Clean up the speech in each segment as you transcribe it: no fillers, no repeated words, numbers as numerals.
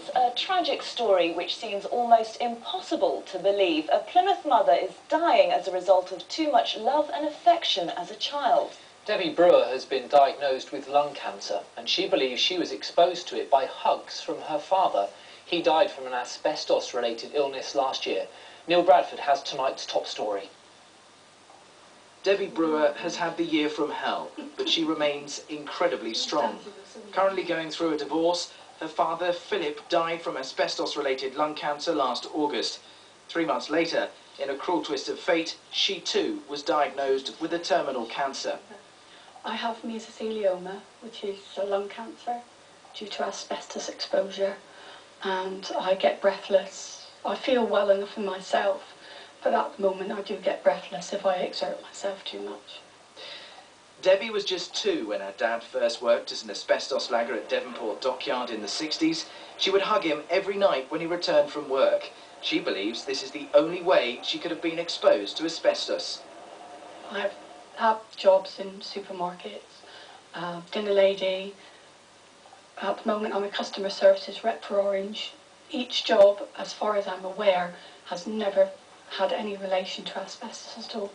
It's a tragic story which seems almost impossible to believe. A Plymouth mother is dying as a result of too much love and affection as a child. Debbie Brewer has been diagnosed with lung cancer, and she believes she was exposed to it by hugs from her father. He died from an asbestos-related illness last year. Neil Bradford has tonight's top story. Debbie Brewer has had the year from hell, but she remains incredibly strong. Currently going through a divorce, her father, Philip, died from asbestos-related lung cancer last August. 3 months later, in a cruel twist of fate, she too was diagnosed with a terminal cancer. I have mesothelioma, which is a lung cancer due to asbestos exposure, and I get breathless. I feel well enough in myself, but at the moment I do get breathless if I exert myself too much. Debbie was just 2 when her dad first worked as an asbestos lagger at Devonport Dockyard in the 60s. She would hug him every night when he returned from work. She believes this is the only way she could have been exposed to asbestos. I've had jobs in supermarkets, dinner lady. At the moment I'm a customer services rep for Orange. Each job, as far as I'm aware, has never had any relation to asbestos at all.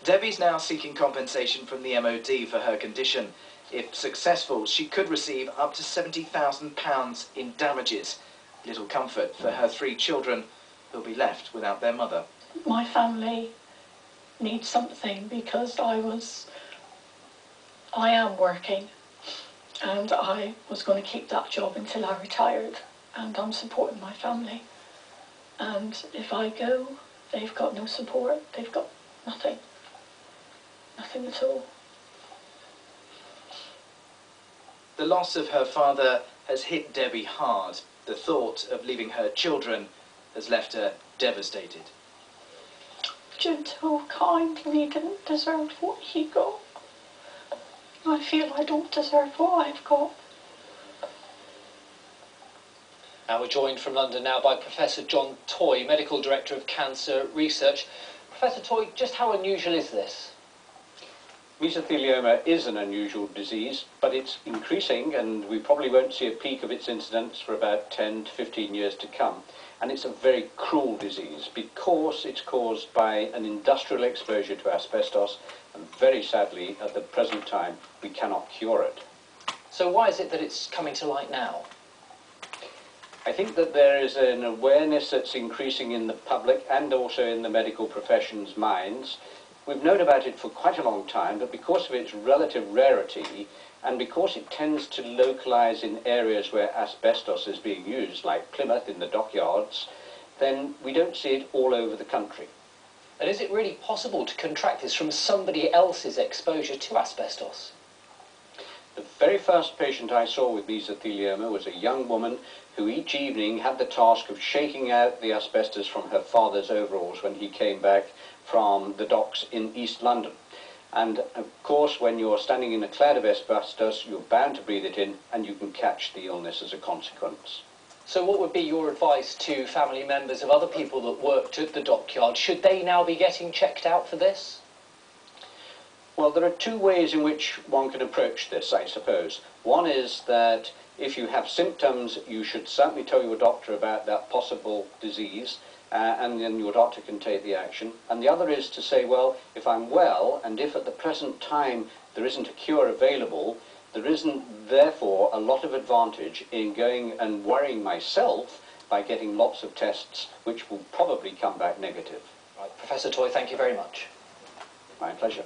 Debbie's now seeking compensation from the MOD for her condition. If successful, she could receive up to £70,000 in damages. Little comfort for her 3 children who'll be left without their mother. My family needs something because I am working, and I was going to keep that job until I retired, and I'm supporting my family. And if I go, they've got no support, they've got nothing. Nothing at all. The loss of her father has hit Debbie hard. The thought of leaving her children has left her devastated. Gentle, kind, and he didn't deserve what he got. I feel I don't deserve what I've got. And we're joined from London now by Professor John Toy, Medical Director of Cancer Research. Professor Toy, just how unusual is this? Mesothelioma is an unusual disease, but it's increasing, and we probably won't see a peak of its incidence for about 10 to 15 years to come. And it's a very cruel disease because it's caused by an industrial exposure to asbestos, and very sadly, at the present time, we cannot cure it. So why is it that it's coming to light now? I think that there is an awareness that's increasing in the public and also in the medical profession's minds. We've known about it for quite a long time, but because of its relative rarity and because it tends to localize in areas where asbestos is being used, like Plymouth in the dockyards, then we don't see it all over the country. And is it really possible to contract this from somebody else's exposure to asbestos? The very first patient I saw with mesothelioma was a young woman who each evening had the task of shaking out the asbestos from her father's overalls when he came back from the docks in East London. And of course, when you're standing in a cloud of asbestos, you're bound to breathe it in, and you can catch the illness as a consequence. So what would be your advice to family members of other people that worked at the dockyard? Should they now be getting checked out for this? Well, there are 2 ways in which one can approach this, I suppose. One is that if you have symptoms, you should certainly tell your doctor about that possible disease, and then your doctor can take the action. And the other is to say, well, if I'm well, and if at the present time there isn't a cure available, there isn't therefore a lot of advantage in going and worrying myself by getting lots of tests which will probably come back negative. Right, Professor Toy, thank you very much. My pleasure.